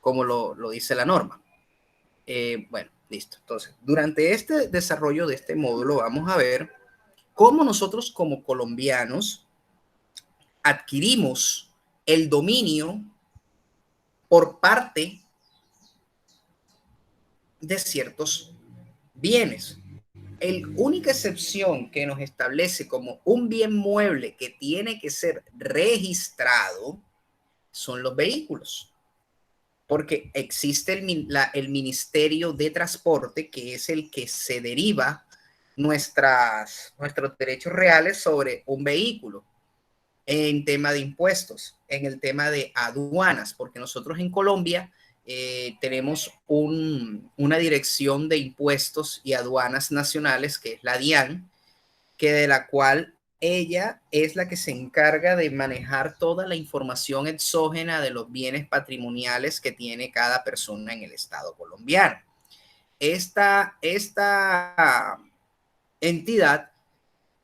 como lo dice la norma. Bueno, listo. Entonces, durante este desarrollo de este módulo vamos a ver cómo nosotros como colombianos adquirimos el dominio por parte de ciertos bienes. La única excepción que nos establece como un bien mueble que tiene que ser registrado son los vehículos, porque existe el Ministerio de Transporte, que es el que se deriva nuestros derechos reales sobre un vehículo, en tema de impuestos, en el tema de aduanas, porque nosotros en Colombia tenemos una dirección de impuestos y aduanas nacionales, que es la DIAN, que de la cual ella es la que se encarga de manejar toda la información exógena de los bienes patrimoniales que tiene cada persona en el Estado colombiano. Esta entidad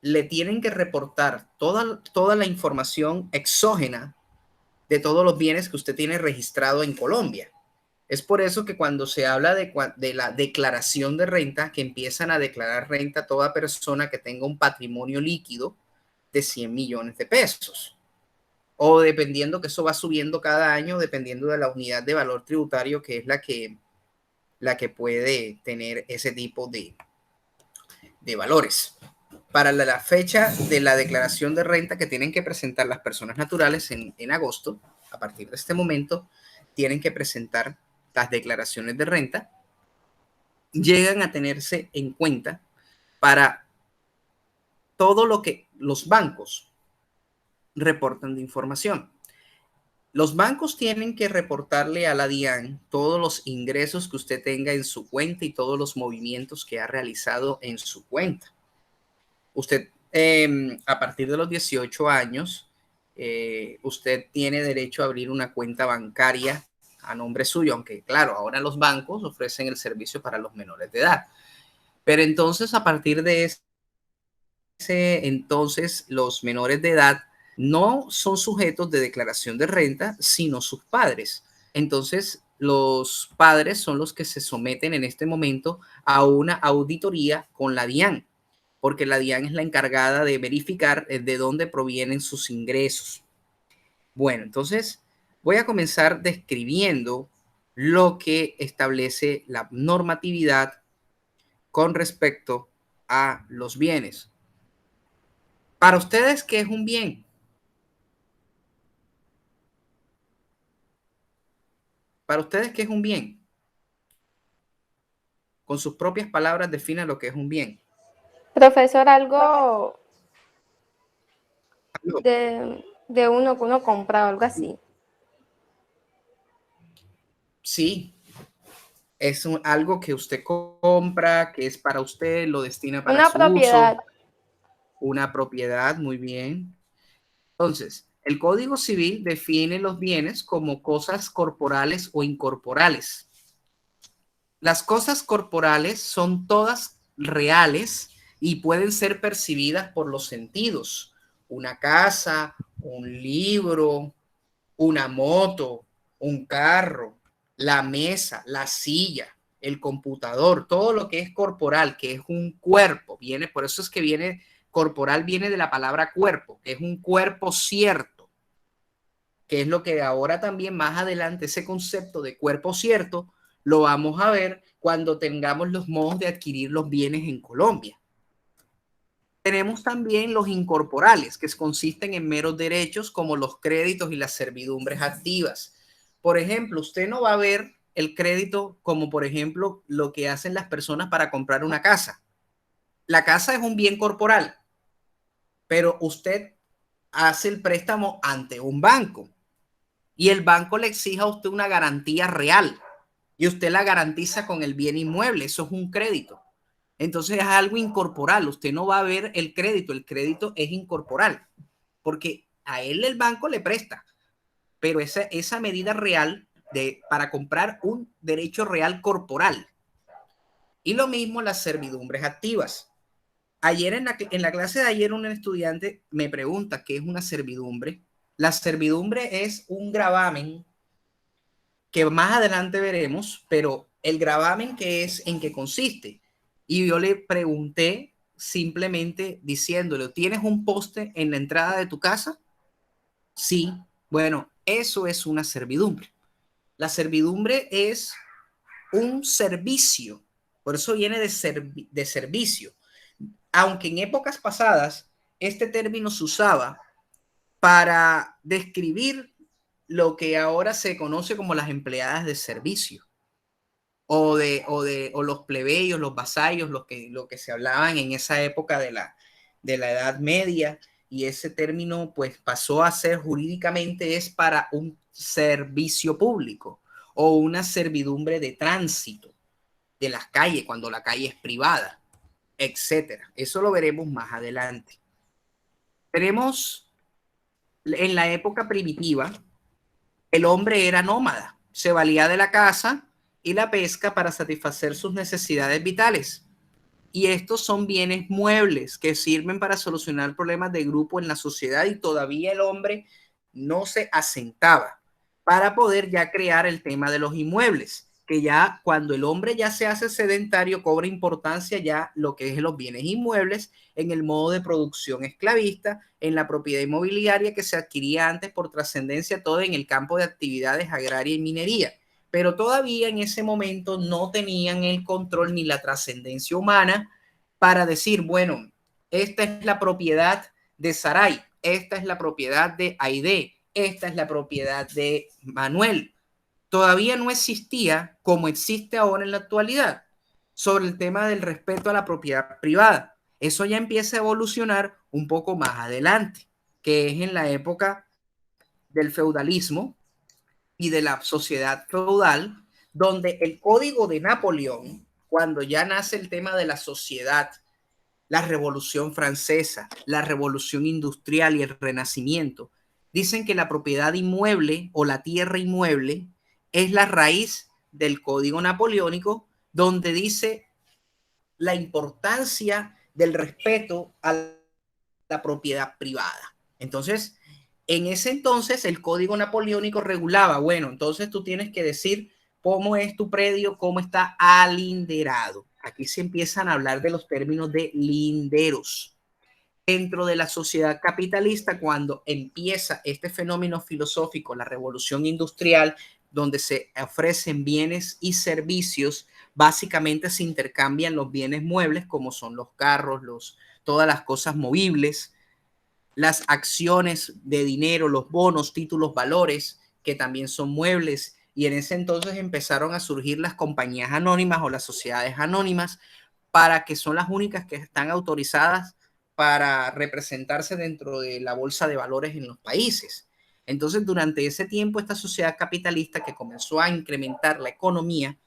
le tienen que reportar toda la información exógena de todos los bienes que usted tiene registrado en Colombia. Es por eso que cuando se habla de la declaración de renta, que empiezan a declarar renta toda persona que tenga un patrimonio líquido de 100 millones de pesos. O dependiendo, que eso va subiendo cada año, dependiendo de la unidad de valor tributario, que es la que puede tener ese tipo de valores. Para la fecha de la declaración de renta que tienen que presentar las personas naturales en agosto, a partir de este momento, tienen que presentar las declaraciones de renta, llegan a tenerse en cuenta para todo lo que los bancos reportan de información. Los bancos tienen que reportarle a la DIAN todos los ingresos que usted tenga en su cuenta y todos los movimientos que ha realizado en su cuenta. Usted, a partir de los 18 años, usted tiene derecho a abrir una cuenta bancaria a nombre suyo, aunque claro, ahora los bancos ofrecen el servicio para los menores de edad. Pero entonces, a partir de ese entonces, los menores de edad no son sujetos de declaración de renta, sino sus padres. Entonces, los padres son los que se someten en este momento a una auditoría con la DIAN, porque la DIAN es la encargada de verificar de dónde provienen sus ingresos. Bueno, entonces voy a comenzar describiendo lo que establece la normatividad con respecto a los bienes. Para ustedes, ¿qué es un bien? Para ustedes, ¿qué es un bien? Con sus propias palabras, defina lo que es un bien. Profesor, algo de uno que uno compra o algo así. Sí, es algo que usted compra, que es para usted, lo destina para Una su uso. propiedad. Una propiedad, muy bien. Entonces, el Código Civil define los bienes como cosas corporales o incorporales. Las cosas corporales son todas reales y pueden ser percibidas por los sentidos. Una casa, un libro, una moto, un carro, la mesa, la silla, el computador, todo lo que es corporal, que es un cuerpo, viene, por eso es que viene, corporal viene de la palabra cuerpo, que es un cuerpo cierto, que es lo que ahora también más adelante, ese concepto de cuerpo cierto, lo vamos a ver cuando tengamos los modos de adquirir los bienes en Colombia. Tenemos también los incorporales, que consisten en meros derechos como los créditos y las servidumbres activas. Por ejemplo, usted no va a ver el crédito como, por ejemplo, lo que hacen las personas para comprar una casa. La casa es un bien corporal, pero usted hace el préstamo ante un banco y el banco le exige a usted una garantía real y usted la garantiza con el bien inmueble. Eso es un crédito. Entonces es algo incorporal. Usted no va a ver el crédito es incorporal, porque a él el banco le presta, pero esa medida real para comprar un derecho real corporal. Y lo mismo las servidumbres activas. Ayer en la clase de ayer un estudiante me pregunta qué es una servidumbre. La servidumbre es un gravamen que más adelante veremos, pero el gravamen que es, en qué consiste. Y yo le pregunté simplemente diciéndole, ¿tienes un poste en la entrada de tu casa? Sí. Bueno, eso es una servidumbre. La servidumbre es un servicio, por eso viene de servicio. Aunque en épocas pasadas este término se usaba para describir lo que ahora se conoce como las empleadas de servicio o los plebeyos, los vasallos, lo que se hablaban en esa época de la Edad Media, y ese término pues pasó a ser jurídicamente es para un servicio público o una servidumbre de tránsito de las calles cuando la calle es privada, etcétera. Eso lo veremos más adelante. Tenemos en la época primitiva, el hombre era nómada, se valía de la caza y la pesca para satisfacer sus necesidades vitales. Y estos son bienes muebles que sirven para solucionar problemas de grupo en la sociedad, y todavía el hombre no se asentaba para poder ya crear el tema de los inmuebles, que ya cuando el hombre ya se hace sedentario cobra importancia ya lo que es los bienes inmuebles en el modo de producción esclavista, en la propiedad inmobiliaria que se adquiría antes por trascendencia todo en el campo de actividades agraria y minería, pero todavía en ese momento no tenían el control ni la trascendencia humana para decir, bueno, esta es la propiedad de Saray, esta es la propiedad de Aide, esta es la propiedad de Manuel. Todavía no existía, como existe ahora en la actualidad, sobre el tema del respeto a la propiedad privada. Eso ya empieza a evolucionar un poco más adelante, que es en la época del feudalismo y de la sociedad feudal, donde el Código de Napoleón, cuando ya nace el tema de la sociedad, la Revolución Francesa, la Revolución Industrial y el Renacimiento, dicen que la propiedad inmueble o la tierra inmueble es la raíz del Código Napoleónico, donde dice la importancia del respeto a la propiedad privada. Entonces, en ese entonces el Código Napoleónico regulaba, bueno, entonces tú tienes que decir cómo es tu predio, cómo está alinderado. Aquí se empiezan a hablar de los términos de linderos. Dentro de la sociedad capitalista, cuando empieza este fenómeno filosófico, la revolución industrial, donde se ofrecen bienes y servicios, básicamente se intercambian los bienes muebles, como son los carros, todas las cosas movibles, las acciones de dinero, los bonos, títulos, valores, que también son muebles. Y en ese entonces empezaron a surgir las compañías anónimas o las sociedades anónimas, para que son las únicas que están autorizadas para representarse dentro de la bolsa de valores en los países. Entonces, durante ese tiempo, esta sociedad capitalista que comenzó a incrementar la economía,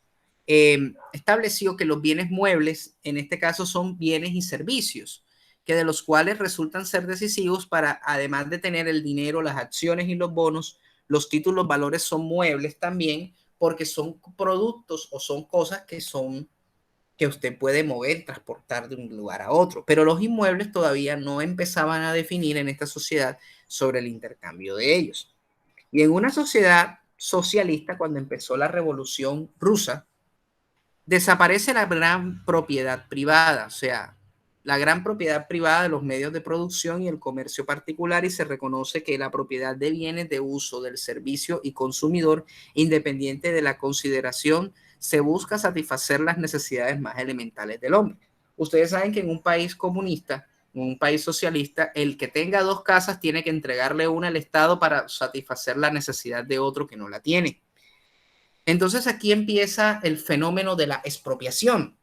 estableció que los bienes muebles, en este caso, son bienes y servicios, que de los cuales resultan ser decisivos para, además de tener el dinero, las acciones y los bonos, los títulos, valores son muebles también, porque son productos o son cosas que usted puede mover, transportar de un lugar a otro. Pero los inmuebles todavía no empezaban a definir en esta sociedad sobre el intercambio de ellos. Y en una sociedad socialista, cuando empezó la Revolución Rusa, desaparece la gran propiedad privada, o sea, la gran propiedad privada de los medios de producción y el comercio particular, y se reconoce que la propiedad de bienes de uso del servicio y consumidor, independiente de la consideración, se busca satisfacer las necesidades más elementales del hombre. Ustedes saben que en un país comunista, en un país socialista, el que tenga dos casas tiene que entregarle una al Estado para satisfacer la necesidad de otro que no la tiene. Entonces aquí empieza el fenómeno de la expropiación,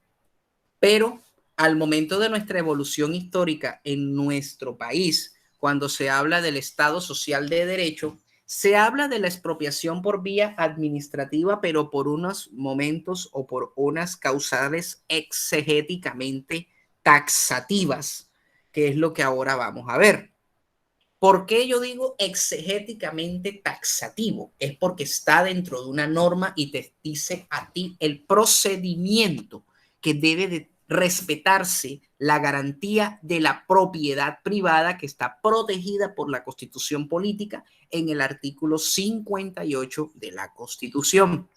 pero al momento de nuestra evolución histórica en nuestro país, cuando se habla del Estado social de derecho, se habla de la expropiación por vía administrativa, pero por unos momentos o por unas causales exegéticamente taxativas, que es lo que ahora vamos a ver. ¿Por qué yo digo exegéticamente taxativo? Es porque está dentro de una norma y te dice a ti el procedimiento que debe de respetarse la garantía de la propiedad privada que está protegida por la Constitución Política en el artículo 58 de la Constitución.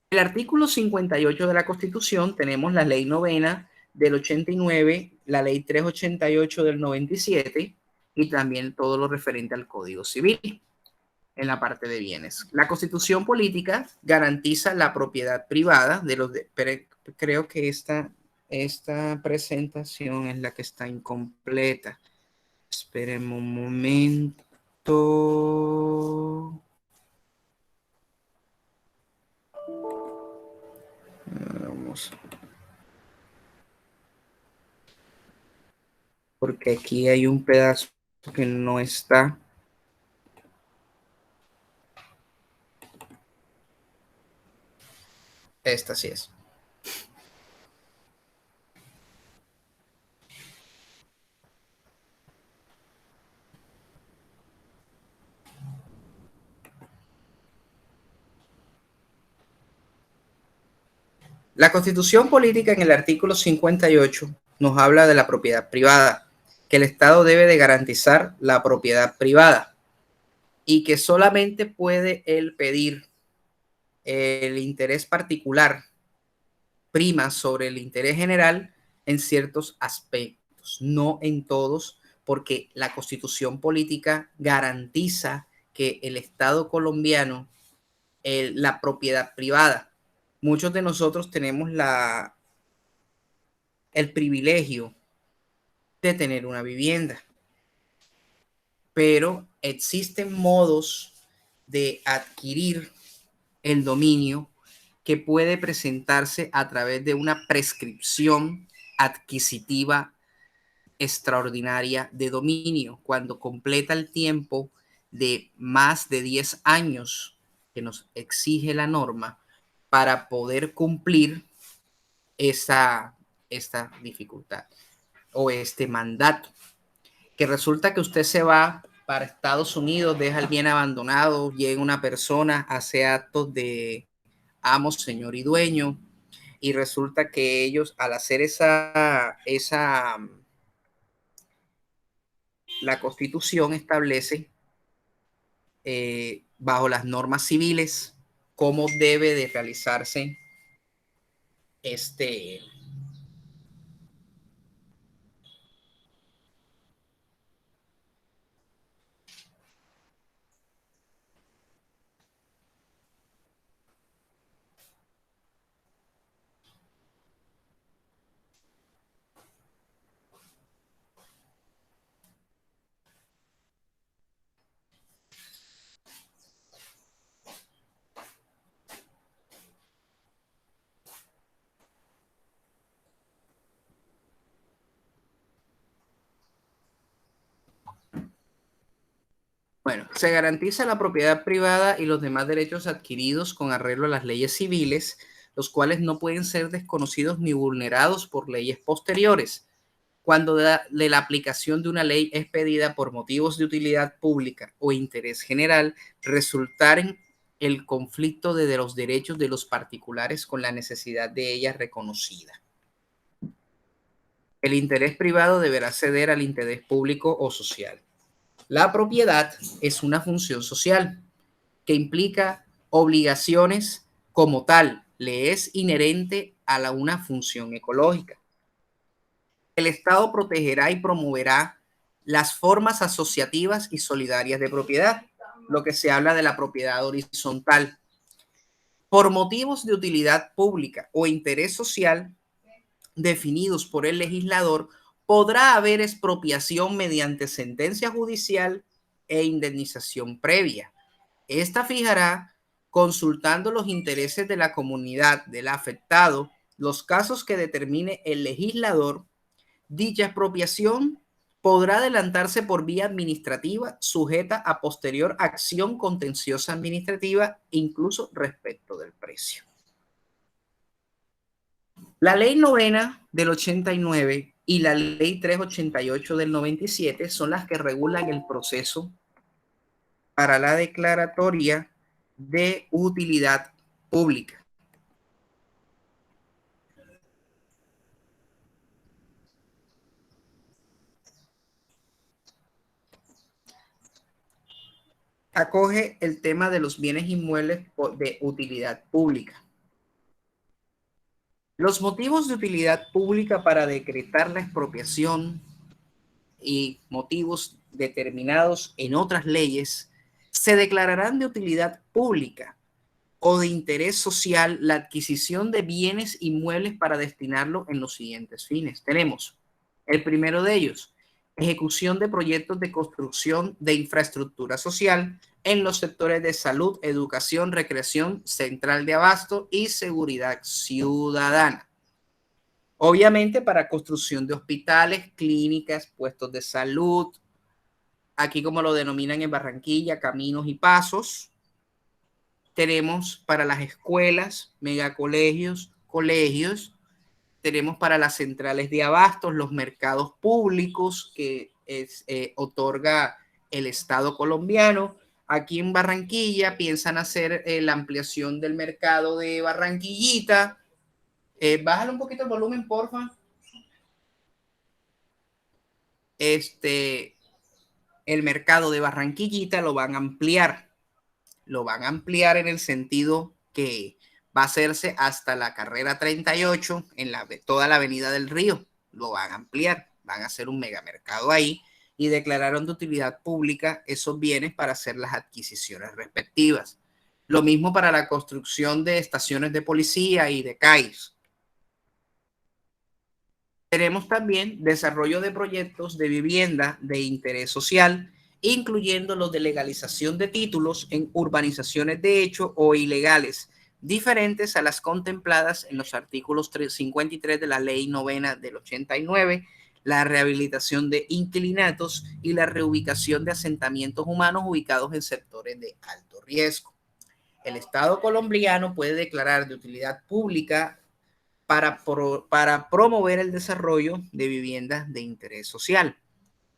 En el artículo 58 de la Constitución tenemos la Ley Novena del 89, la Ley 388 del 97 y también todo lo referente al Código Civil en la parte de bienes. La Constitución Política garantiza la propiedad privada de los... creo que esta presentación es la que está incompleta. Esperen un momento. Vamos. Porque aquí hay un pedazo que no está. Esta sí es. La Constitución Política en el artículo 58 nos habla de la propiedad privada, que el Estado debe de garantizar la propiedad privada y que solamente puede él pedir el interés particular prima sobre el interés general en ciertos aspectos, no en todos, porque la Constitución Política garantiza que el Estado colombiano, la propiedad privada. Muchos de nosotros tenemos el privilegio de tener una vivienda, pero existen modos de adquirir el dominio que puede presentarse a través de una prescripción adquisitiva extraordinaria de dominio, cuando completa el tiempo de más de 10 años que nos exige la norma para poder cumplir esta dificultad o este mandato, que resulta que usted se va para Estados Unidos, deja el bien abandonado, llega una persona, hace actos de amo, señor y dueño, y resulta que ellos al hacer la Constitución establece bajo las normas civiles cómo debe de realizarse este bueno, se garantiza la propiedad privada y los demás derechos adquiridos con arreglo a las leyes civiles, los cuales no pueden ser desconocidos ni vulnerados por leyes posteriores. Cuando de la aplicación de una ley es pedida por motivos de utilidad pública o interés general, resultar en el conflicto de los derechos de los particulares con la necesidad de ella reconocida. El interés privado deberá ceder al interés público o social. La propiedad es una función social que implica obligaciones como tal, le es inherente a una función ecológica. El Estado protegerá y promoverá las formas asociativas y solidarias de propiedad, lo que se habla de la propiedad horizontal. Por motivos de utilidad pública o interés social definidos por el legislador, podrá haber expropiación mediante sentencia judicial e indemnización previa. Esta fijará, consultando los intereses de la comunidad del afectado, los casos que determine el legislador. Dicha expropiación podrá adelantarse por vía administrativa sujeta a posterior acción contenciosa administrativa, incluso respecto del precio. La Ley Novena del 89 y la Ley 388 del 97 son las que regulan el proceso para la declaratoria de utilidad pública. acoge el tema de los bienes inmuebles de utilidad pública. Los motivos de utilidad pública para decretar la expropiación y motivos determinados en otras leyes se declararán de utilidad pública o de interés social la adquisición de bienes inmuebles para destinarlo en los siguientes fines. Tenemos el primero de ellos, ejecución de proyectos de construcción de infraestructura social en los sectores de salud, educación, recreación, central de abasto y seguridad ciudadana. Obviamente para construcción de hospitales, clínicas, puestos de salud, aquí como lo denominan en Barranquilla, caminos y pasos. Tenemos para las escuelas, megacolegios, colegios. Tenemos para las centrales de abastos, los mercados públicos que otorga el Estado colombiano. Aquí en Barranquilla piensan hacer la ampliación del mercado de Barranquillita. Bájale un poquito el volumen, porfa. El mercado de Barranquillita lo van a ampliar. Lo van a ampliar en el sentido que va a hacerse hasta la carrera 38 en toda la avenida del Río. Lo van a ampliar. Van a hacer un megamercado ahí y declararon de utilidad pública esos bienes para hacer las adquisiciones respectivas. Lo mismo para la construcción de estaciones de policía y de CAIs. Tenemos también desarrollo de proyectos de vivienda de interés social, incluyendo los de legalización de títulos en urbanizaciones de hecho o ilegales, diferentes a las contempladas en los artículos 53 de la Ley Novena del 89, la rehabilitación de inquilinatos y la reubicación de asentamientos humanos ubicados en sectores de alto riesgo. El Estado colombiano puede declarar de utilidad pública para promover el desarrollo de viviendas de interés social.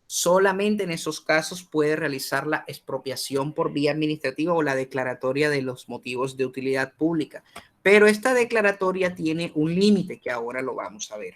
Solamente en esos casos puede realizar la expropiación por vía administrativa o la declaratoria de los motivos de utilidad pública. Pero esta declaratoria tiene un límite que ahora lo vamos a ver.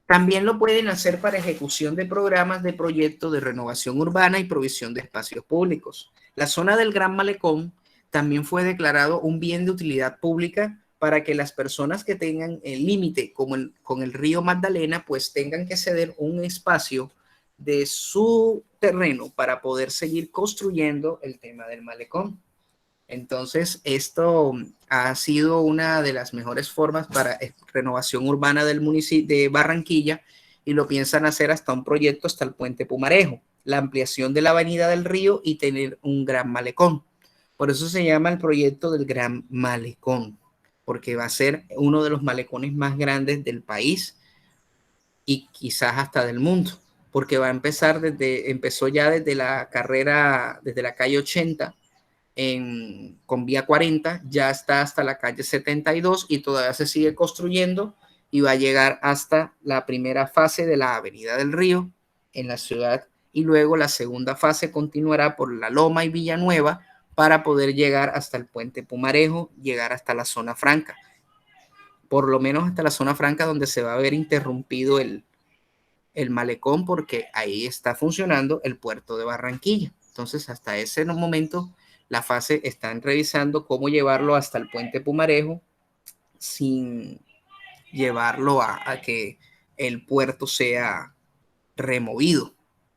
También lo pueden hacer para ejecución de programas de proyectos de renovación urbana y provisión de espacios públicos. La zona del Gran Malecón también fue declarado un bien de utilidad pública para que las personas que tengan el límite con el río Magdalena, pues tengan que ceder un espacio de su terreno para poder seguir construyendo el tema del malecón. Entonces, esto ha sido una de las mejores formas para renovación urbana del municipio de Barranquilla y lo piensan hacer hasta un proyecto hasta el puente Pumarejo, la ampliación de la avenida del río y tener un gran malecón. Por eso se llama el proyecto del Gran Malecón, porque va a ser uno de los malecones más grandes del país y quizás hasta del mundo, porque va a empezó ya desde la carrera, desde la calle 80 con vía 40, ya está hasta la calle 72 y todavía se sigue construyendo y va a llegar hasta la primera fase de la Avenida del Río en la ciudad y luego la segunda fase continuará por La Loma y Villanueva para poder llegar hasta el puente Pumarejo, llegar hasta la zona franca, por lo menos hasta la zona franca donde se va a ver interrumpido el malecón porque ahí está funcionando el puerto de Barranquilla. Entonces hasta ese momento la fase están revisando cómo llevarlo hasta el puente Pumarejo sin llevarlo a que el puerto sea removido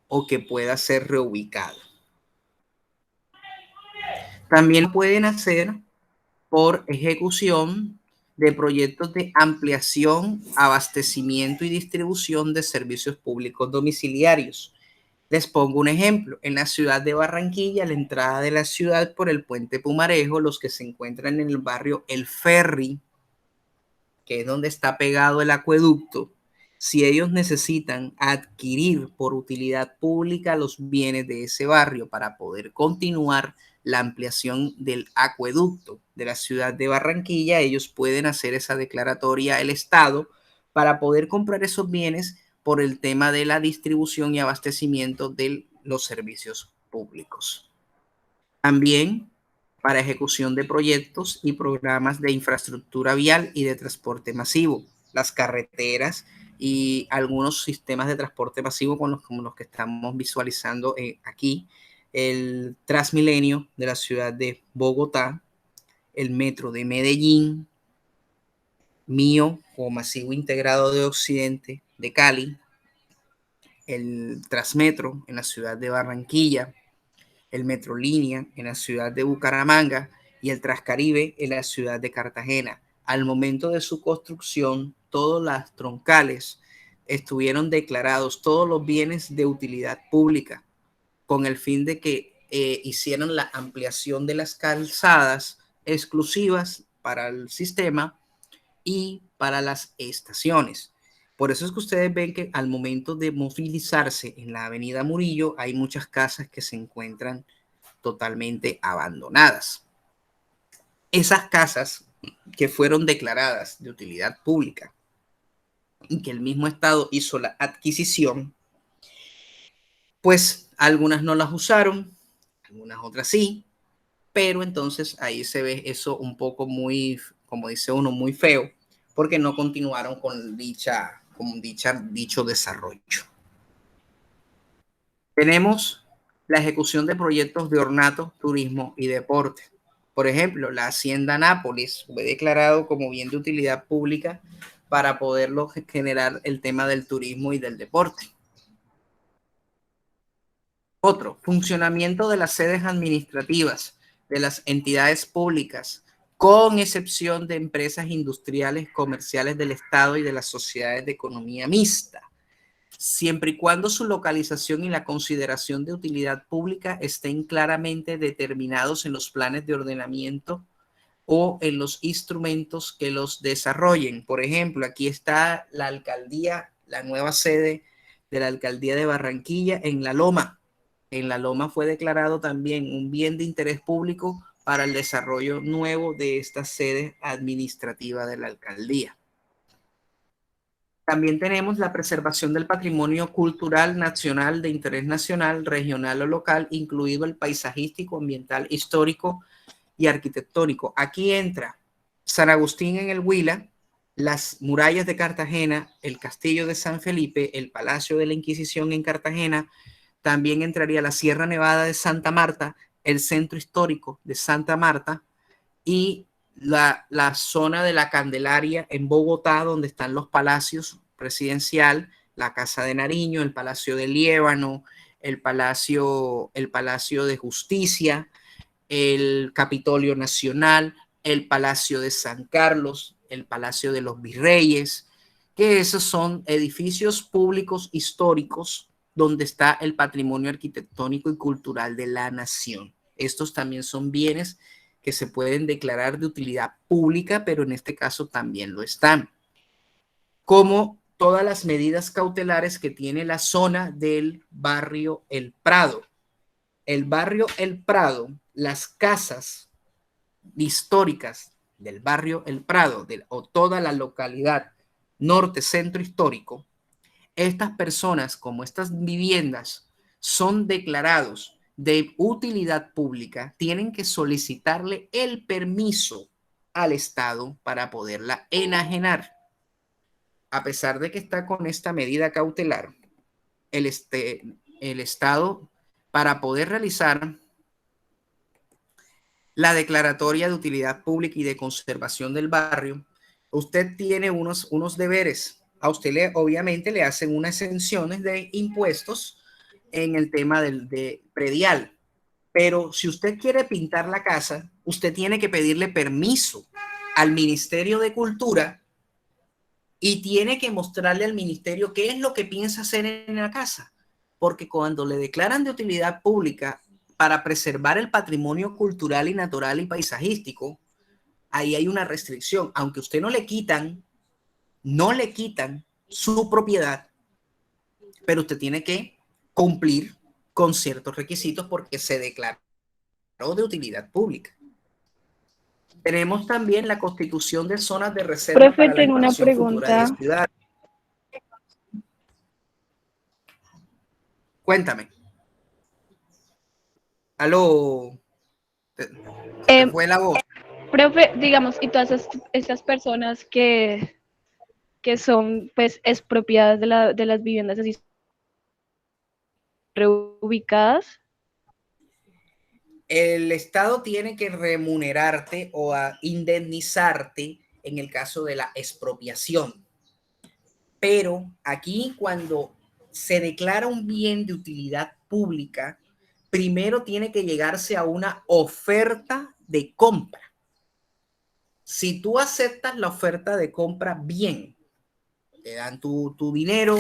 o que pueda ser reubicado. También lo pueden hacer por ejecución de proyectos de ampliación, abastecimiento y distribución de servicios públicos domiciliarios. Les pongo un ejemplo. En la ciudad de Barranquilla, la entrada de la ciudad por el puente Pumarejo, los que se encuentran en el barrio El Ferry, que es donde está pegado el acueducto, si ellos necesitan adquirir por utilidad pública los bienes de ese barrio para poder continuar la ampliación del acueducto de la ciudad de Barranquilla, ellos pueden hacer esa declaratoria al Estado para poder comprar esos bienes por el tema de la distribución y abastecimiento de los servicios públicos. También para ejecución de proyectos y programas de infraestructura vial y de transporte masivo, las carreteras y algunos sistemas de transporte masivo como los que estamos visualizando aquí, el Transmilenio de la ciudad de Bogotá, el metro de Medellín, mío o masivo integrado de Occidente de Cali, el Transmetro en la ciudad de Barranquilla, el Metrolínea en la ciudad de Bucaramanga y el Transcaribe en la ciudad de Cartagena. Al momento de su construcción, todas las troncales estuvieron declarados, todos los bienes de utilidad pública, con el fin de que hicieran la ampliación de las calzadas exclusivas para el sistema y para las estaciones. Por eso es que ustedes ven que al momento de movilizarse en la avenida Murillo hay muchas casas que se encuentran totalmente abandonadas. Esas casas que fueron declaradas de utilidad pública y que el mismo Estado hizo la adquisición, pues algunas no las usaron, algunas otras sí, pero entonces ahí se ve eso un poco muy, como dice uno, muy feo, porque no continuaron con dicho desarrollo. Tenemos la ejecución de proyectos de ornato, turismo y deporte. Por ejemplo, la Hacienda Nápoles fue declarado como bien de utilidad pública para poderlo generar el tema del turismo y del deporte. Otro, funcionamiento de las sedes administrativas de las entidades públicas, con excepción de empresas industriales, comerciales del Estado y de las sociedades de economía mixta, siempre y cuando su localización y la consideración de utilidad pública estén claramente determinados en los planes de ordenamiento o en los instrumentos que los desarrollen. Por ejemplo, aquí está la alcaldía, la nueva sede de la alcaldía de Barranquilla en La Loma. En La Loma fue declarado también un bien de interés público para el desarrollo nuevo de esta sede administrativa de la alcaldía. También tenemos la preservación del patrimonio cultural nacional de interés nacional, regional o local, incluido el paisajístico, ambiental, histórico y arquitectónico. Aquí entra San Agustín en el Huila, las murallas de Cartagena, el castillo de San Felipe, el Palacio de la Inquisición en Cartagena. También entraría la Sierra Nevada de Santa Marta, el centro histórico de Santa Marta y la zona de la Candelaria en Bogotá, donde están los palacios presidencial, la Casa de Nariño, el Palacio de Liébano, el Palacio de Justicia, el Capitolio Nacional, el Palacio de San Carlos, el Palacio de los Virreyes, que esos son edificios públicos históricos donde está el patrimonio arquitectónico y cultural de la nación. Estos también son bienes que se pueden declarar de utilidad pública, pero en este caso también lo están. Como todas las medidas cautelares que tiene la zona del barrio El Prado. El barrio El Prado, las casas históricas del barrio El Prado o toda la localidad norte centro histórico, estas personas como estas viviendas son declarados de utilidad pública, tienen que solicitarle el permiso al Estado para poderla enajenar. A pesar de que está con esta medida cautelar, el Estado, para poder realizar la declaratoria de utilidad pública y de conservación del barrio, usted tiene unos deberes. A usted obviamente le hacen unas exenciones de impuestos en el tema de predial. Pero si usted quiere pintar la casa, usted tiene que pedirle permiso al Ministerio de Cultura y tiene que mostrarle al ministerio qué es lo que piensa hacer en la casa. Porque cuando le declaran de utilidad pública para preservar el patrimonio cultural y natural y paisajístico, ahí hay una restricción. Aunque usted no le quitan su propiedad, pero usted tiene que cumplir con ciertos requisitos porque se declaró de utilidad pública. Tenemos también la constitución de zonas de reserva Profe, para la tengo una expansión futura de pregunta. ciudades. Cuéntame. Aló, se te Eh, fue la voz. Profe, digamos, y todas estas personas que son pues expropiadas de las viviendas así reubicadas. el Estado tiene que remunerarte o a indemnizarte en el caso de la expropiación. Pero aquí cuando se declara un bien de utilidad pública, primero tiene que llegarse a una oferta de compra. Si tú aceptas la oferta de compra, bien, te dan tu dinero,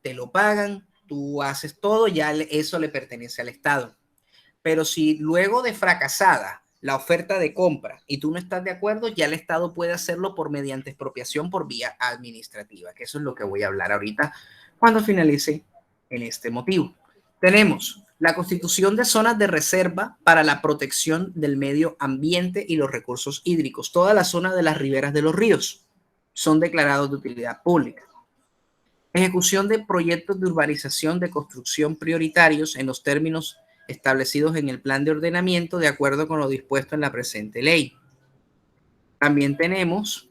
te lo pagan, tú haces todo, ya eso le pertenece al Estado. Pero si luego de fracasada la oferta de compra y tú no estás de acuerdo, ya el Estado puede hacerlo por mediante expropiación por vía administrativa, que eso es lo que voy a hablar ahorita cuando finalice en este motivo. Tenemos la constitución de zonas de reserva para la protección del medio ambiente y los recursos hídricos. Toda la zona de las riberas de los ríos son declarados de utilidad pública. Ejecución de proyectos de urbanización de construcción prioritarios en los términos establecidos en el plan de ordenamiento de acuerdo con lo dispuesto en la presente ley. También tenemos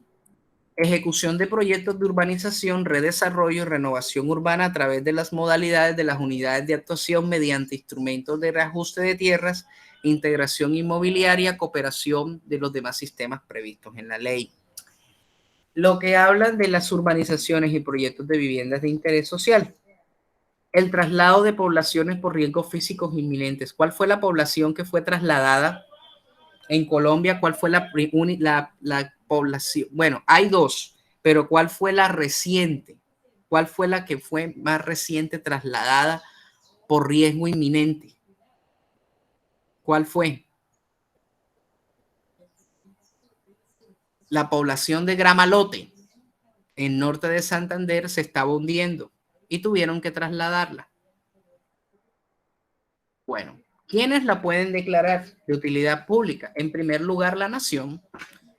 ejecución de proyectos de urbanización, redesarrollo y renovación urbana a través de las modalidades de las unidades de actuación mediante instrumentos de reajuste de tierras, integración inmobiliaria, cooperación de los demás sistemas previstos en la ley. Lo que hablan de las urbanizaciones y proyectos de viviendas de interés social. El traslado de poblaciones por riesgos físicos inminentes. ¿Cuál fue la población que fue trasladada en Colombia? ¿Cuál fue la población? Bueno, hay dos, pero ¿cuál fue la reciente? ¿Cuál fue la que fue más reciente trasladada por riesgo inminente? ¿Cuál fue? La población de Gramalote, en norte de Santander, se estaba hundiendo y tuvieron que trasladarla. Bueno, ¿quiénes la pueden declarar de utilidad pública? En primer lugar, la nación,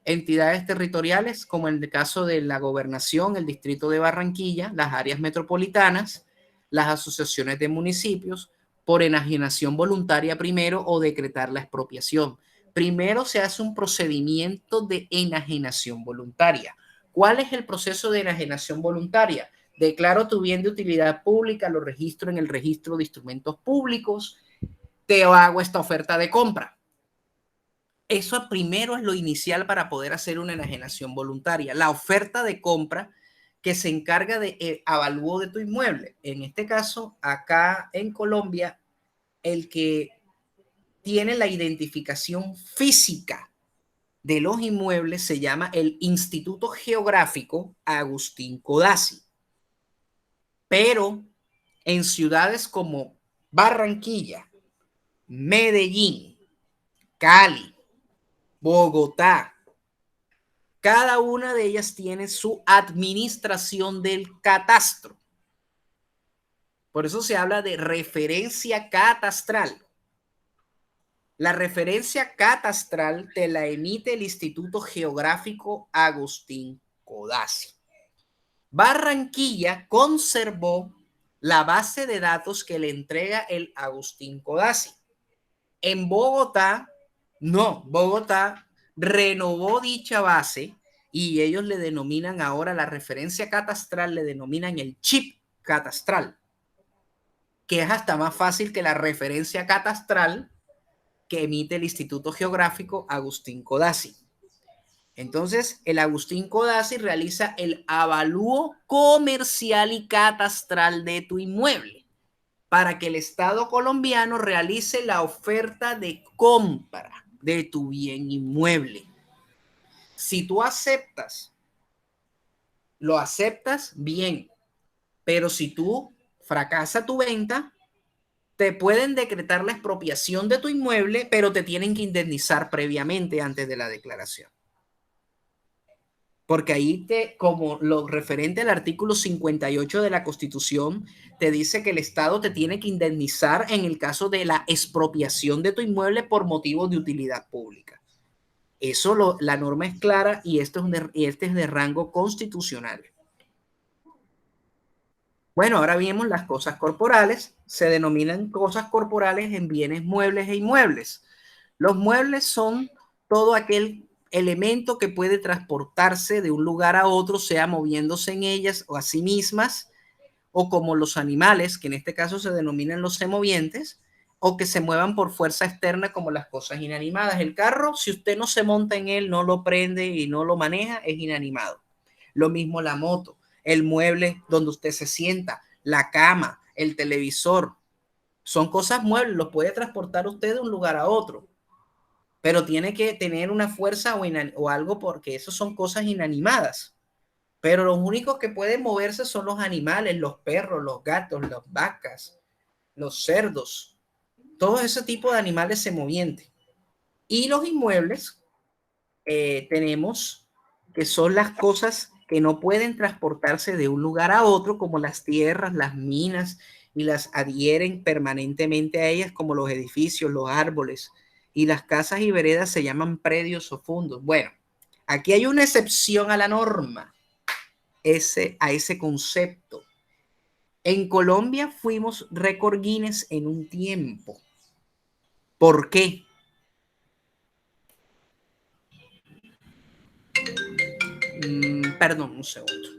entidades territoriales, como en el caso de la gobernación, el distrito de Barranquilla, las áreas metropolitanas, las asociaciones de municipios, por enajenación voluntaria primero o decretar la expropiación. Primero se hace un procedimiento de enajenación voluntaria. ¿Cuál es el proceso de enajenación voluntaria? Declaro tu bien de utilidad pública, lo registro en el registro de instrumentos públicos, te hago esta oferta de compra. Eso primero es lo inicial para poder hacer una enajenación voluntaria. La oferta de compra que se encarga de avalúo de tu inmueble. En este caso, acá en Colombia, el que tiene la identificación física de los inmuebles se llama el Instituto Geográfico Agustín Codazzi. Pero en ciudades como Barranquilla, Medellín, Cali, Bogotá, cada una de ellas tiene su administración del catastro. Por eso se habla de referencia catastral. La referencia catastral te la emite el Instituto Geográfico Agustín Codazzi. Barranquilla conservó la base de datos que le entrega el Agustín Codazzi. En Bogotá, no, Bogotá renovó dicha base y ellos le denominan ahora la referencia catastral, le denominan el chip catastral, que es hasta más fácil que la referencia catastral que emite el Instituto Geográfico Agustín Codazzi. Entonces, el Agustín Codazzi realiza el avalúo comercial y catastral de tu inmueble para que el Estado colombiano realice la oferta de compra de tu bien inmueble. Si tú aceptas, lo aceptas bien, pero si tú fracasa tu venta, te pueden decretar la expropiación de tu inmueble, pero te tienen que indemnizar previamente antes de la declaración. Porque ahí como lo referente al artículo 58 de la Constitución, te dice que el Estado te tiene que indemnizar en el caso de la expropiación de tu inmueble por motivos de utilidad pública. Eso la norma es clara y este es de rango constitucional. Bueno, ahora vemos las cosas corporales. Se denominan cosas corporales en bienes muebles e inmuebles. Los muebles son todo aquel elemento que puede transportarse de un lugar a otro, sea moviéndose en ellas o a sí mismas, o como los animales, que en este caso se denominan los semovientes, o que se muevan por fuerza externa como las cosas inanimadas. El carro, si usted no se monta en él, no lo prende y no lo maneja, es inanimado. Lo mismo la moto, el mueble donde usted se sienta, la cama, el televisor. Son cosas muebles, los puede transportar usted de un lugar a otro, pero tiene que tener una fuerza o algo porque eso son cosas inanimadas. Pero los únicos que pueden moverse son los animales, los perros, los gatos, las vacas, los cerdos, todo ese tipo de animales se movientes. Y los inmuebles tenemos que son las cosas que no pueden transportarse de un lugar a otro, como las tierras, las minas, y las adhieren permanentemente a ellas, como los edificios, los árboles, y las casas y veredas se llaman predios o fundos. Bueno, aquí hay una excepción a la norma, a ese concepto. En Colombia fuimos récord Guinness en un tiempo. ¿Por qué? Perdón, un segundo.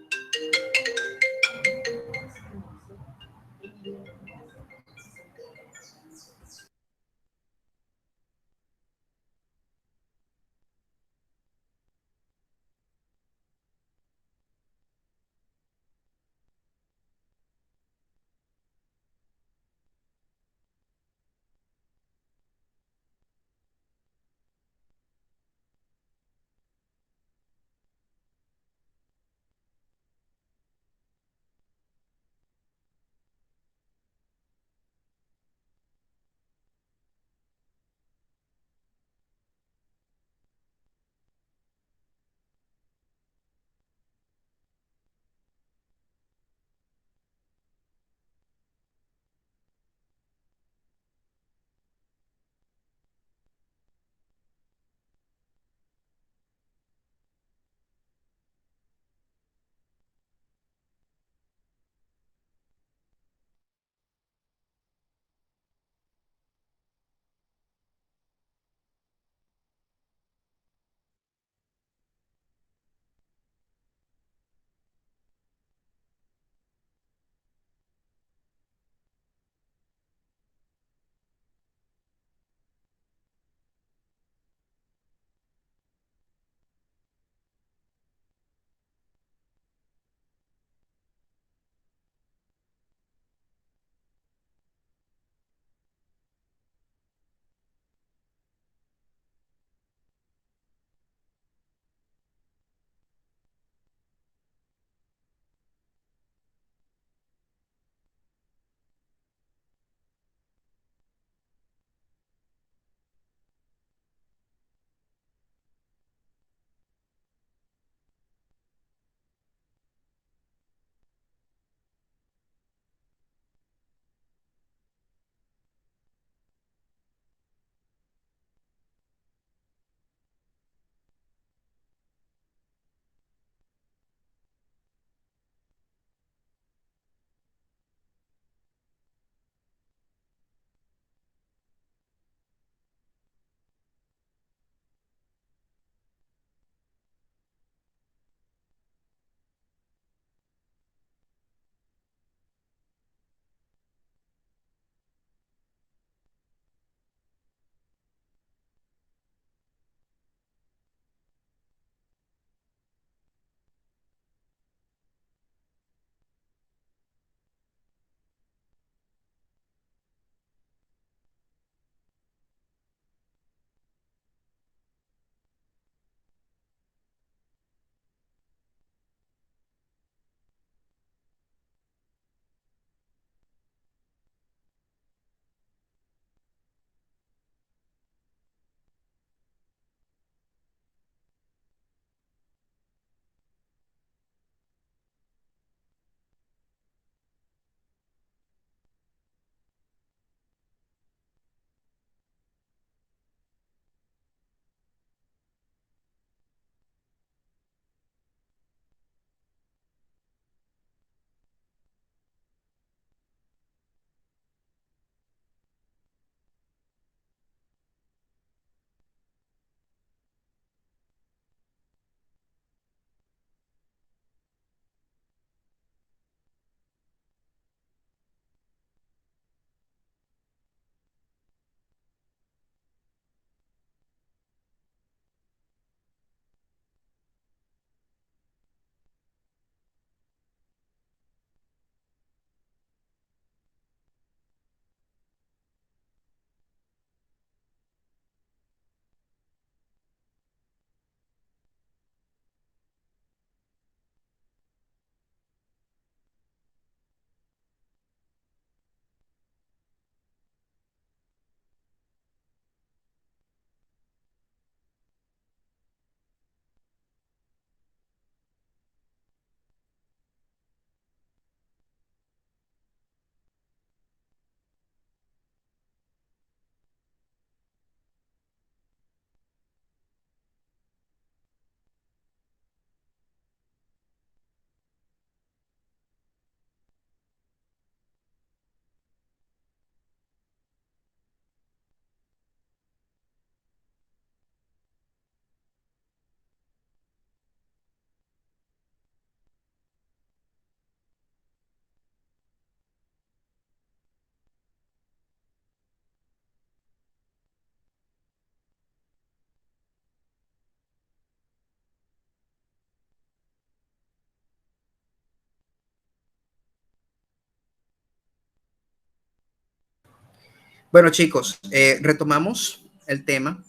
Bueno, chicos, retomamos el tema.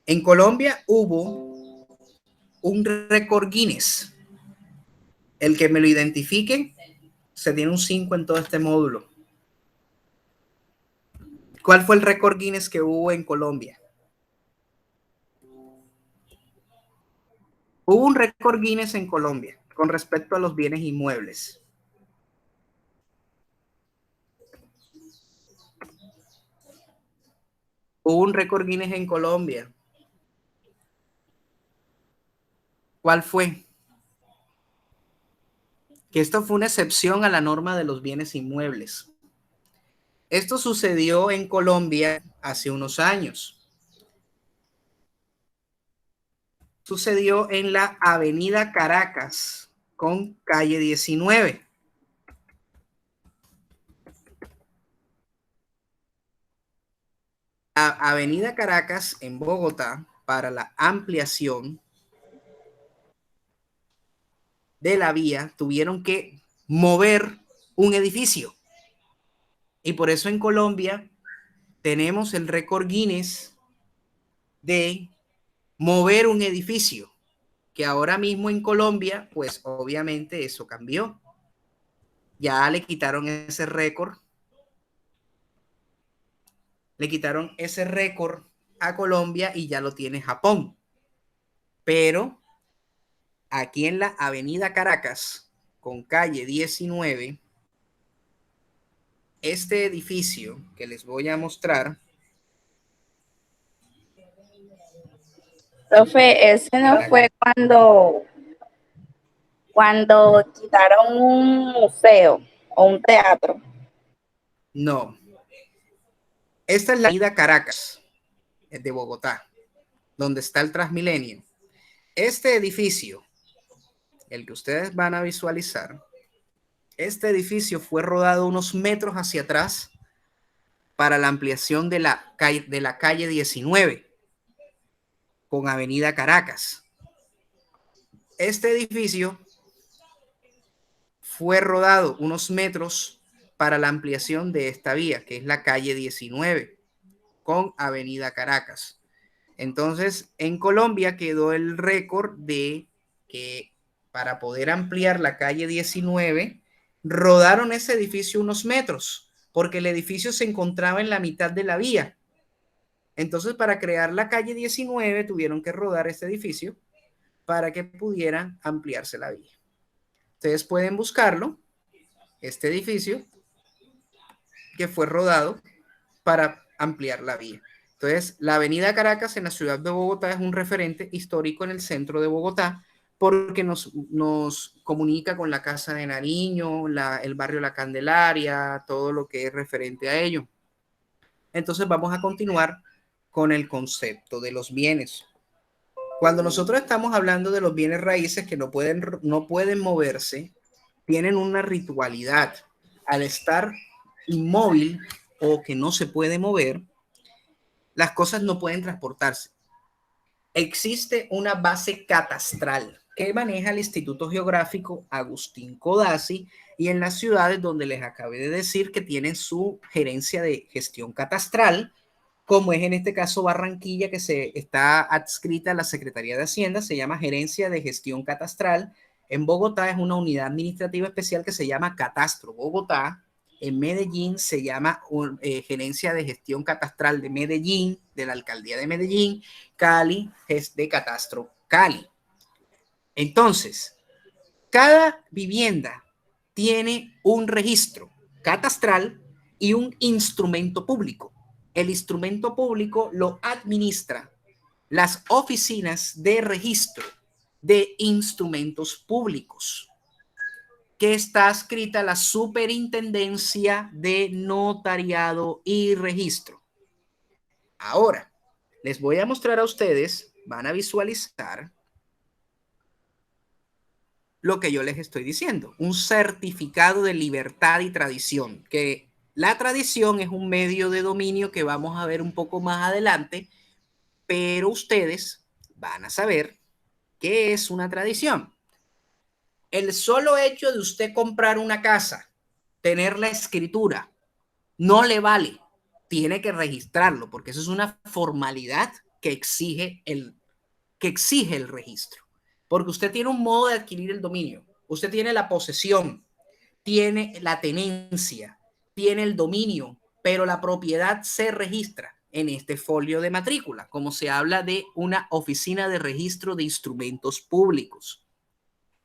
En Colombia hubo un récord Guinness. El que me lo identifique se tiene un 5 en todo este módulo. ¿Cuál fue el récord Guinness que hubo en Colombia? Hubo un récord Guinness en Colombia con respecto a los bienes inmuebles. Hubo un récord Guinness en Colombia. ¿Cuál fue? Que esto fue una excepción a la norma de los bienes inmuebles. Esto sucedió en Colombia hace unos años. Sucedió en la Avenida Caracas con calle 19. Avenida Caracas en Bogotá para la ampliación de la vía tuvieron que mover un edificio. Y por eso en Colombia tenemos el récord Guinness de mover un edificio, que ahora mismo en Colombia, pues obviamente eso cambió. Ya le quitaron ese récord. Le quitaron ese récord a Colombia y ya lo tiene Japón. Pero aquí en la Avenida Caracas, con calle 19, este edificio que les voy a mostrar. Profe, ese no fue cuando quitaron un museo o un teatro. No. Esta es la Avenida Caracas de Bogotá, donde está el Transmilenio. Este edificio, el que ustedes van a visualizar, este edificio fue rodado unos metros hacia atrás para la ampliación de la calle 19 con Avenida Caracas. Este edificio fue rodado unos metros para la ampliación de esta vía, que es la calle 19 con Avenida Caracas. Entonces, en Colombia quedó el récord de que para poder ampliar la calle 19, rodaron ese edificio unos metros, porque el edificio se encontraba en la mitad de la vía. Entonces, para crear la calle 19, tuvieron que rodar ese edificio para que pudiera ampliarse la vía. Ustedes pueden buscarlo, este edificio que fue rodado para ampliar la vía. Entonces, la Avenida Caracas en la ciudad de Bogotá es un referente histórico en el centro de Bogotá porque nos comunica con la Casa de Nariño, el barrio La Candelaria, todo lo que es referente a ello. Entonces, vamos a continuar con el concepto de los bienes. Cuando nosotros estamos hablando de los bienes raíces que no pueden moverse, tienen una ritualidad. Al estar inmóvil o que no se puede mover, las cosas no pueden transportarse. Existe una base catastral que maneja el Instituto Geográfico Agustín Codazzi y en las ciudades donde les acabé de decir que tienen su gerencia de gestión catastral, como es en este caso Barranquilla, que está adscrita a la Secretaría de Hacienda, se llama Gerencia de Gestión Catastral. En Bogotá es una unidad administrativa especial que se llama Catastro Bogotá. En Medellín se llama Gerencia de Gestión Catastral de Medellín, de la Alcaldía de Medellín. Cali es de Catastro Cali. Entonces, cada vivienda tiene un registro catastral y un instrumento público. El instrumento público lo administra las oficinas de registro de instrumentos públicos, que está adscrita a la Superintendencia de Notariado y Registro. Ahora, les voy a mostrar a ustedes, van a visualizar lo que yo les estoy diciendo, un certificado de libertad y tradición, que la tradición es un medio de dominio que vamos a ver un poco más adelante, pero ustedes van a saber qué es una tradición. El solo hecho de usted comprar una casa, tener la escritura, no le vale. tiene que registrarlo, porque eso es una formalidad que exige el registro. Porque usted tiene un modo de adquirir el dominio, usted tiene la posesión, tiene la tenencia, tiene el dominio, pero la propiedad se registra en este folio de matrícula, como se habla de una oficina de registro de instrumentos públicos.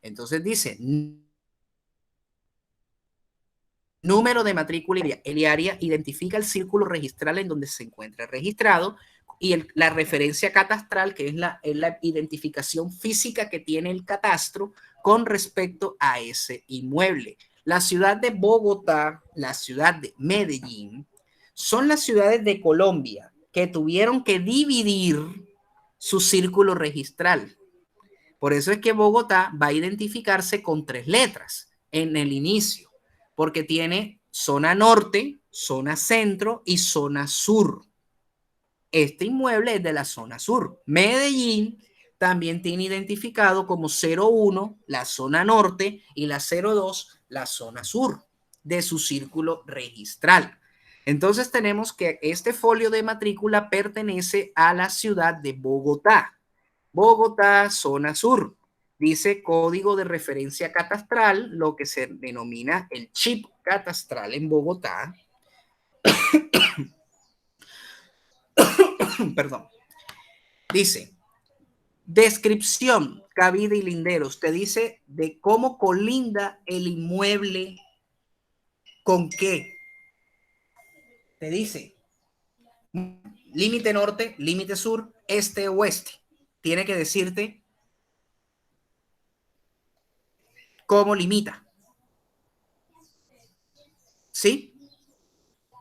Entonces dice, número de matrícula y área identifica el círculo registral en donde se encuentra registrado, y la referencia catastral, que es la identificación física que tiene el catastro con respecto a ese inmueble. La ciudad de Bogotá, la ciudad de Medellín, son las ciudades de Colombia que tuvieron que dividir su círculo registral. Por eso es que Bogotá va a identificarse con 3 letras en el inicio, porque tiene zona norte, zona centro y zona sur. Este inmueble es de la zona sur. Medellín también tiene identificado como 01 la zona norte y la 02 la zona sur de su círculo registral. Entonces tenemos que este folio de matrícula pertenece a la ciudad de Bogotá. Bogotá, zona sur. Dice código de referencia catastral, lo que se denomina el chip catastral en Bogotá. Perdón. Dice, descripción, cabida y linderos. Te dice de cómo colinda el inmueble con qué. Te dice límite norte, límite sur, este, oeste. Tiene que decirte cómo limita. ¿Sí?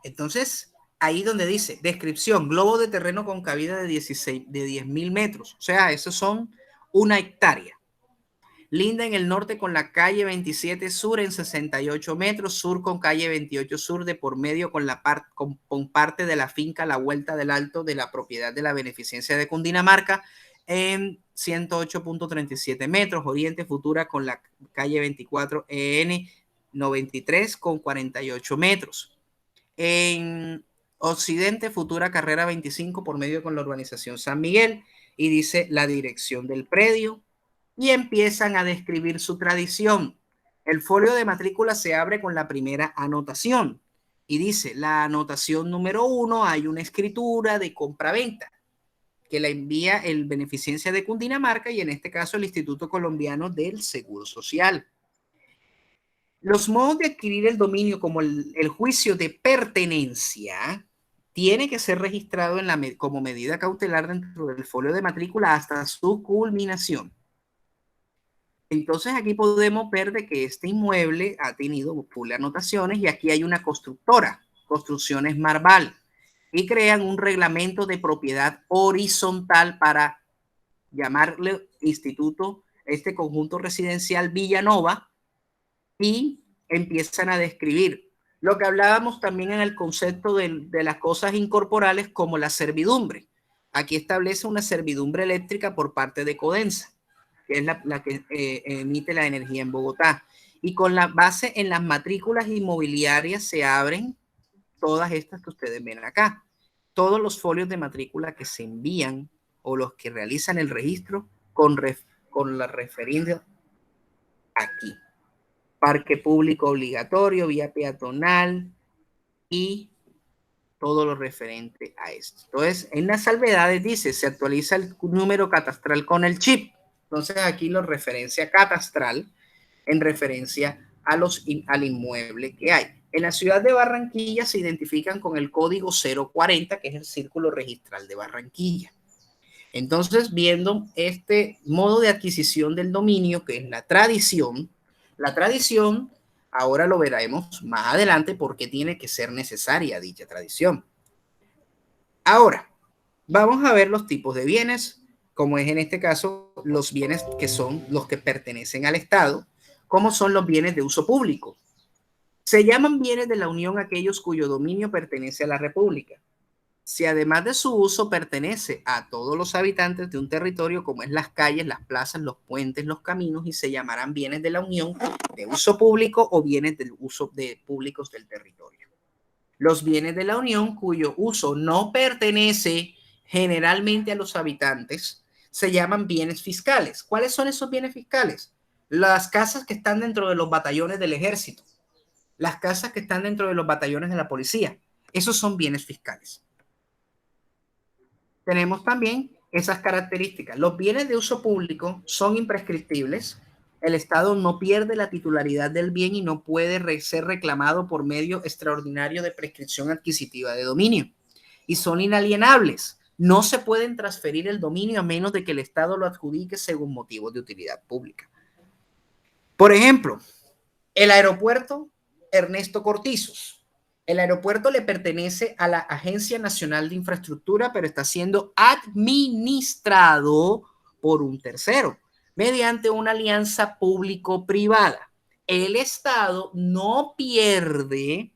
Entonces, ahí donde dice descripción, globo de terreno con cabida de 10.000 metros. O sea, esos son 1 hectárea. Linda en el norte con la calle 27 sur en 68 metros, sur con calle 28 sur de por medio con parte de la finca La Vuelta del Alto de la propiedad de la beneficencia de Cundinamarca en 108.37 metros, oriente futura con la calle 24 EN 93 con 48 metros. En occidente futura carrera 25 por medio con la urbanización San Miguel, y dice la dirección del predio. Y empiezan a describir su tradición. El folio de matrícula se abre con la primera anotación y dice, la anotación número 1, hay una escritura de compra-venta que la envía el Beneficencia de Cundinamarca y en este caso el Instituto Colombiano del Seguro Social. Los modos de adquirir el dominio como el juicio de pertenencia tiene que ser registrado como medida cautelar dentro del folio de matrícula hasta su culminación. Entonces aquí podemos ver de que este inmueble ha tenido full anotaciones y aquí hay una constructora, Construcciones Marval, y crean un reglamento de propiedad horizontal para llamarle instituto, este conjunto residencial Villanova, y empiezan a describir lo que hablábamos también en el concepto de las cosas incorporales como la servidumbre. Aquí establece una servidumbre eléctrica por parte de Codensa, que es la que emite la energía en Bogotá. Y con la base en las matrículas inmobiliarias se abren todas estas que ustedes ven acá. Todos los folios de matrícula que se envían o los que realizan el registro con la referencia aquí. Parque público obligatorio, vía peatonal y todo lo referente a esto. Entonces, en las salvedades dice, se actualiza el número catastral con el chip. Entonces aquí lo referencia catastral en referencia al inmueble que hay. En la ciudad de Barranquilla se identifican con el código 040, que es el círculo registral de Barranquilla. Entonces, viendo este modo de adquisición del dominio, que es la tradición, ahora lo veremos más adelante porque tiene que ser necesaria dicha tradición. Ahora, vamos a ver los tipos de bienes, como es en este caso los bienes que son los que pertenecen al Estado, como son los bienes de uso público. Se llaman bienes de la Unión aquellos cuyo dominio pertenece a la República. Si además de su uso pertenece a todos los habitantes de un territorio, como es las calles, las plazas, los puentes, los caminos, y se llamarán bienes de la Unión de uso público o bienes del uso de públicos del territorio. Los bienes de la Unión cuyo uso no pertenece generalmente a los habitantes se llaman bienes fiscales. ¿Cuáles son esos bienes fiscales? Las casas que están dentro de los batallones del ejército, las casas que están dentro de los batallones de la policía. Esos son bienes fiscales. Tenemos también esas características. Los bienes de uso público son imprescriptibles. El Estado no pierde la titularidad del bien y no puede ser reclamado por medio extraordinario de prescripción adquisitiva de dominio. Y son inalienables. No se pueden transferir el dominio a menos de que el Estado lo adjudique según motivos de utilidad pública. Por ejemplo, el aeropuerto Ernesto Cortizos. El aeropuerto le pertenece a la Agencia Nacional de Infraestructura, pero está siendo administrado por un tercero, mediante una alianza público-privada. El Estado no pierde,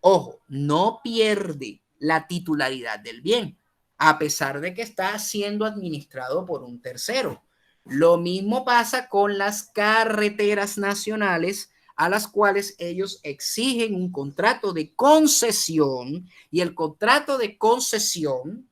ojo, no pierde la titularidad del bien, a pesar de que está siendo administrado por un tercero. Lo mismo pasa con las carreteras nacionales, a las cuales ellos exigen un contrato de concesión, y el contrato de concesión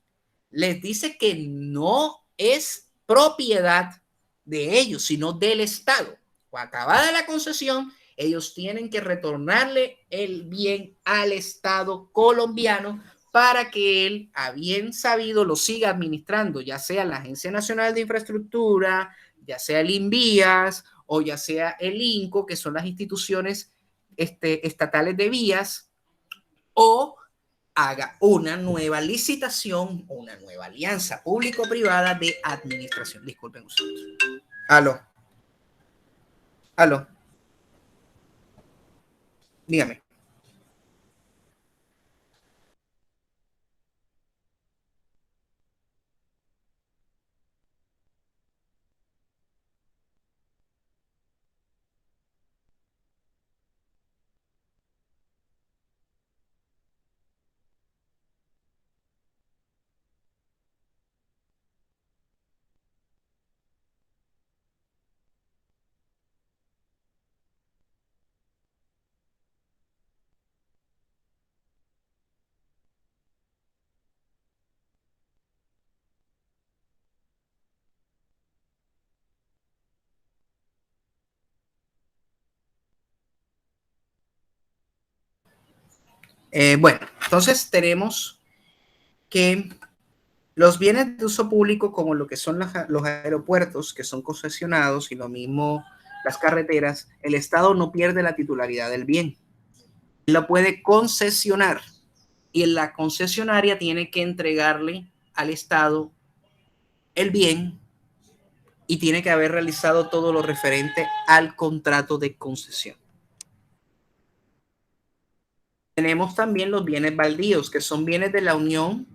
les dice que no es propiedad de ellos, sino del Estado. O acabada la concesión, ellos tienen que retornarle el bien al Estado colombiano para que él, a bien sabido, lo siga administrando, ya sea la Agencia Nacional de Infraestructura, ya sea el INVÍAS o ya sea el INCO, que son las instituciones estatales de vías, o haga una nueva licitación o una nueva alianza público-privada de administración. Disculpen ustedes. Aló. Dígame. Bueno, entonces tenemos que los bienes de uso público, como lo que son los aeropuertos, que son concesionados, y lo mismo las carreteras, el Estado no pierde la titularidad del bien. Lo puede concesionar y la concesionaria tiene que entregarle al Estado el bien y tiene que haber realizado todo lo referente al contrato de concesión. Tenemos también los bienes baldíos, que son bienes de la Unión.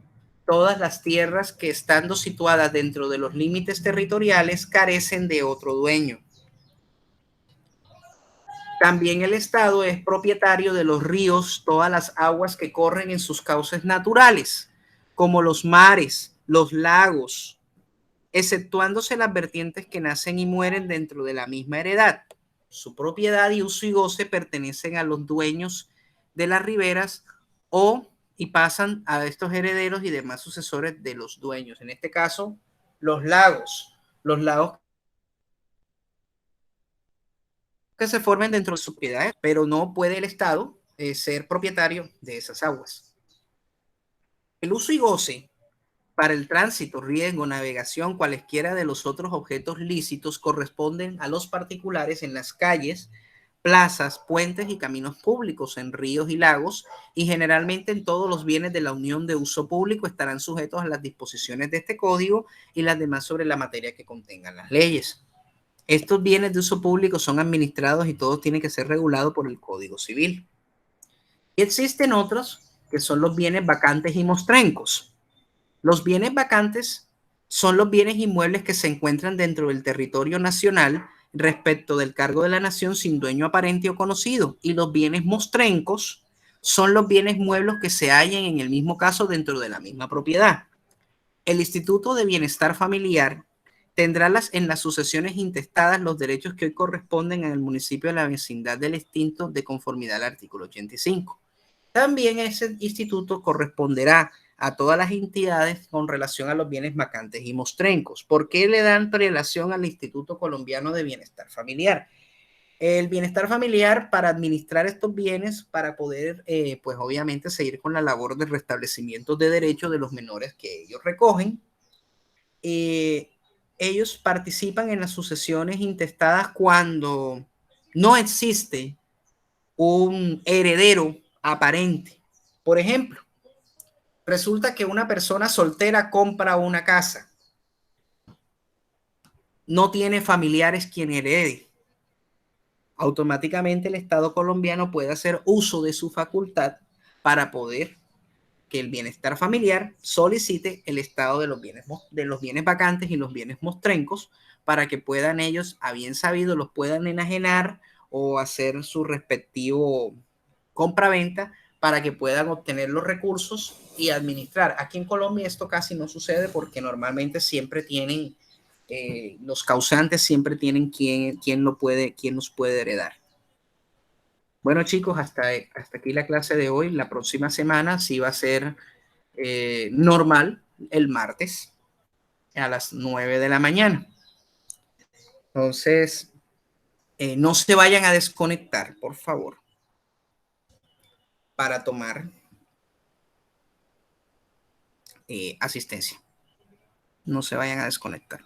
Todas las tierras que, estando situadas dentro de los límites territoriales, carecen de otro dueño. También el Estado es propietario de los ríos, todas las aguas que corren en sus cauces naturales, como los mares, los lagos, exceptuándose las vertientes que nacen y mueren dentro de la misma heredad. Su propiedad y uso y goce pertenecen a los dueños de las riberas y pasan a estos herederos y demás sucesores de los dueños. En este caso, los lagos que se formen dentro de sus propiedades, pero no puede el Estado ser propietario de esas aguas. El uso y goce para el tránsito, riesgo, navegación, cualesquiera de los otros objetos lícitos corresponden a los particulares en las calles, plazas, puentes y caminos públicos, en ríos y lagos, y generalmente en todos los bienes de la Unión de uso público estarán sujetos a las disposiciones de este código y las demás sobre la materia que contengan las leyes. Estos bienes de uso público son administrados y todos tienen que ser regulados por el Código Civil. Y existen otros que son los bienes vacantes y mostrencos. Los bienes vacantes son los bienes inmuebles que se encuentran dentro del territorio nacional respecto del cargo de la nación sin dueño aparente o conocido, y los bienes mostrencos son los bienes muebles que se hallen en el mismo caso dentro de la misma propiedad. El Instituto de Bienestar Familiar tendrá en las sucesiones intestadas los derechos que hoy corresponden al municipio de la vecindad del extinto de conformidad al artículo 85. También ese instituto corresponderá a todas las entidades con relación a los bienes vacantes y mostrencos. ¿Por qué le dan prelación al Instituto Colombiano de Bienestar Familiar? El bienestar familiar para administrar estos bienes, para poder, pues obviamente, seguir con la labor de restablecimiento de derechos de los menores que ellos recogen. Ellos participan en las sucesiones intestadas cuando no existe un heredero aparente. Por ejemplo, resulta que una persona soltera compra una casa, no tiene familiares quien herede. Automáticamente el Estado colombiano puede hacer uso de su facultad para poder que el bienestar familiar solicite el estado de los bienes vacantes y los bienes mostrencos para que puedan ellos, a bien sabido, los puedan enajenar o hacer su respectivo compra-venta para que puedan obtener los recursos y administrar. Aquí en Colombia esto casi no sucede porque normalmente siempre tienen, los causantes siempre tienen quién los puede heredar. Bueno, chicos, hasta aquí la clase de hoy. La próxima semana sí va a ser normal, el martes a las 9 de la mañana. Entonces, no se vayan a desconectar, por favor, para tomar asistencia. No se vayan a desconectar.